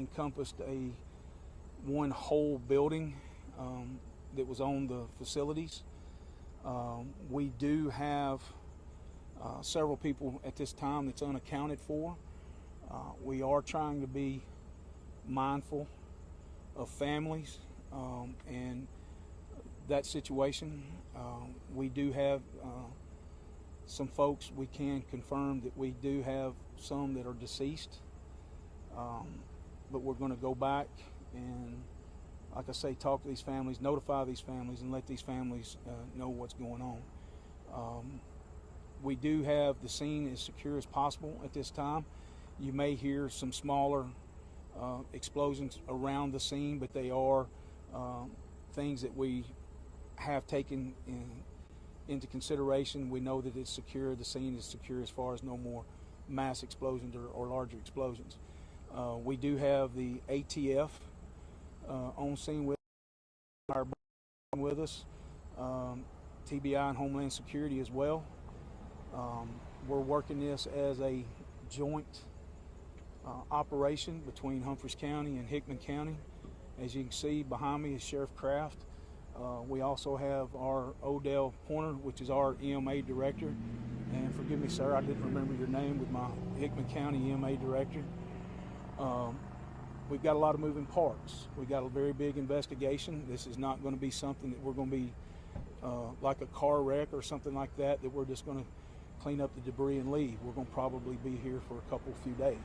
encompassed one whole building that was on the facilities. We do have several people at this time that's unaccounted for. We are trying to be mindful of families and that situation. We do have some folks, we can confirm that we do have some that are deceased, but we're going to go back and, like I say, talk to these families, notify these families, and let these families know what's going on. We do have the scene as secure as possible at this time. You may hear some smaller explosions around the scene, but they are things that we have taken into consideration. We know that it's secure. The scene is secure as far as no more mass explosions or larger explosions. We do have the ATF on scene with us, TBI and Homeland Security as well. We're working this as a joint operation between Humphreys County and Hickman County. As you can see behind me is Sheriff Kraft. We also have our Odell Pointer, which is our EMA director. And forgive me, sir, I didn't remember your name with my Hickman County EMA director. We've got a lot of moving parts. We've got a very big investigation. This is not going to be something that we're going to be like a car wreck or something like that we're just going to clean up the debris and leave. We're going to probably be here for a few days.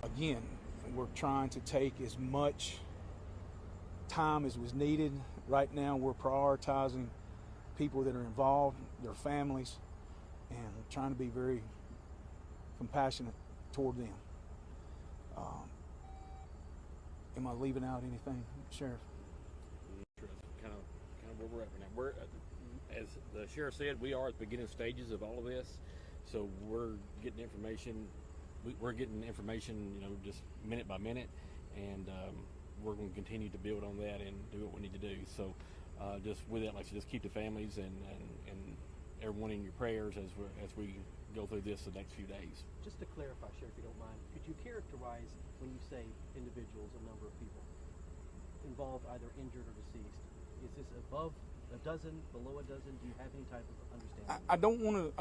Again, we're trying to take as much time as was needed. Right now we're prioritizing people that are involved, their families, and trying to be very compassionate toward them. Am I leaving out anything, Sheriff? Kind of where we're at right now. As the sheriff said, we are at the beginning stages of all of this, so we're getting information. We're getting information, just minute by minute, and we're going to continue to build on that and do what we need to do. So, just with that, like, just keep the families and everyone in your prayers as we go through this the next few days. Just to clarify, Sheriff, if you don't mind, could you characterize when you say individuals, a number of people involved, either injured or deceased? Is this above a dozen, below a dozen? Do you have any type of understanding? I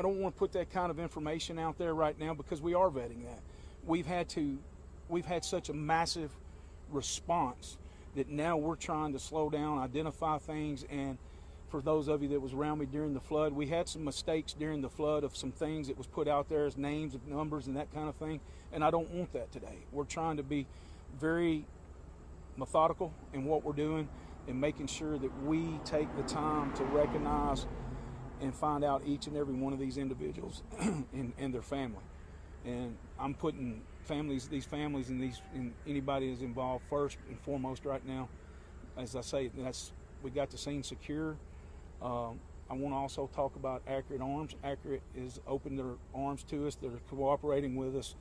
don't want to put that kind of information out there right now because we are vetting that. We've had such a massive response that now we're trying to slow down, identify things. And for those of you that was around me during the flood, we had some mistakes during the flood of some things that was put out there as names of numbers and that kind of thing, and I don't want that today. We're trying to be very methodical in what we're doing and making sure that we take the time to recognize and find out each and every one of these individuals and their family. And I'm putting these families and anybody that's involved first and foremost right now. As I say, we got the scene secure. I want to also talk about Accurate Arms. Accurate has opened their arms to us. They're cooperating with us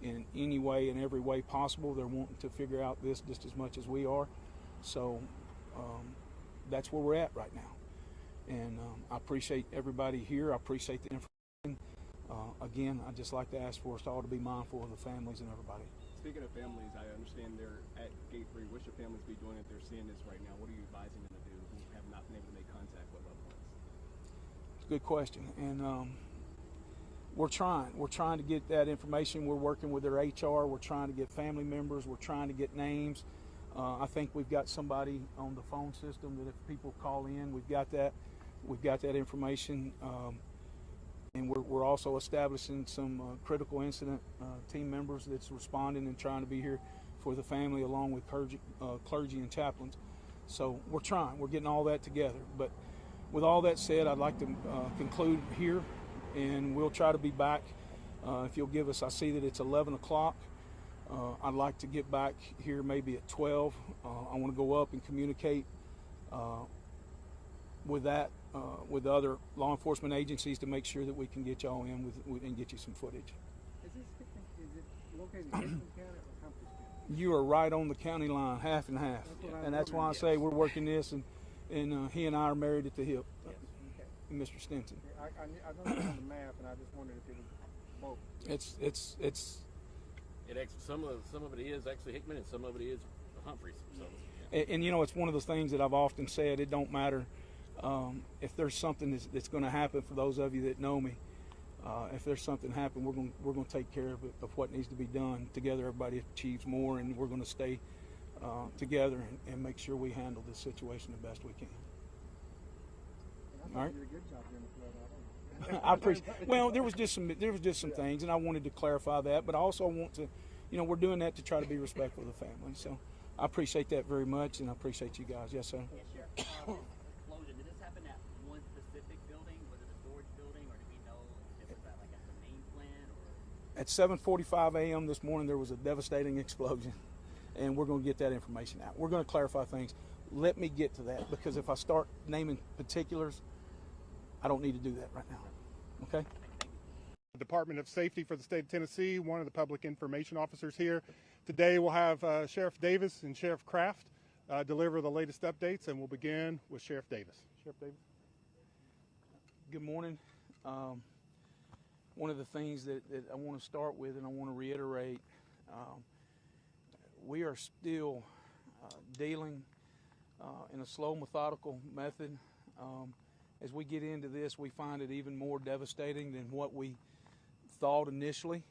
in any way and every way possible. They're wanting to figure out this just as much as we are. So that's where we're at right now. And I appreciate everybody here. I appreciate the information. Again, I'd just like to ask for us all to be mindful of the families and everybody. Speaking of families, I understand they're at Gate 3. What should families be doing if they're seeing this right now? What are you advising them to do who have not been able to make contact with loved ones? It's a good question. And we're trying to get that information. We're working with their HR. We're trying to get family members. We're trying to get names. I think we've got somebody on the phone system that if people call in, we've got that information. And we're also establishing some critical incident team members that's responding and trying to be here for the family along with clergy and chaplains. So we're getting all that together. But with all that said, I'd like to conclude here, and we'll try to be back. If you'll give us, I see that it's 11 o'clock. I'd like to get back here maybe at 12. I want to go up and communicate with with the other law enforcement agencies to make sure that we can get y'all in and get you some footage. Is it located in Hickman County or Humphreys County? You are right on the county line, half and half. That's why I say we're working this, and he and I are married at the hip. Yes. Okay. Mr. Stinson. I don't know the map, and I just wondered if it was both. some of it is actually Hickman, and some of it is Humphreys. So, yeah. And you know, it's one of those things that I've often said. It don't matter if there's something that's going to happen. For those of you that know me, if there's something happen, we're going to take care of it, of what needs to be done. Together, everybody achieves more, and we're going to stay together and make sure we handle this situation the best we can. And I All thought right. you did a good job during the flood. I appreciate. Well, there was just some things, and I wanted to clarify that. But I also want to, you know, we're doing that to try to be respectful of the family. So I appreciate that very much, and I appreciate you guys. Yes, sir. Yes, Sheriff. Explosion. Did this happen at one specific building? Was it a storage building, or do we know if it was at like at the main plant or? At 7:45 a.m. this morning, there was a devastating explosion, and we're going to get that information out. We're going to clarify things. Let me get to that, because if I start naming particulars, I don't need to do that right now. Okay? Department of Safety for the state of Tennessee, one of the public information officers here. Today we'll have Sheriff Davis and Sheriff Kraft deliver the latest updates, and we'll begin with Sheriff Davis. Sheriff Davis. Good morning. One of the things that I want to start with, and I want to reiterate, we are still dealing in a slow, methodical method. As we get into this, we find it even more devastating than what we thought initially.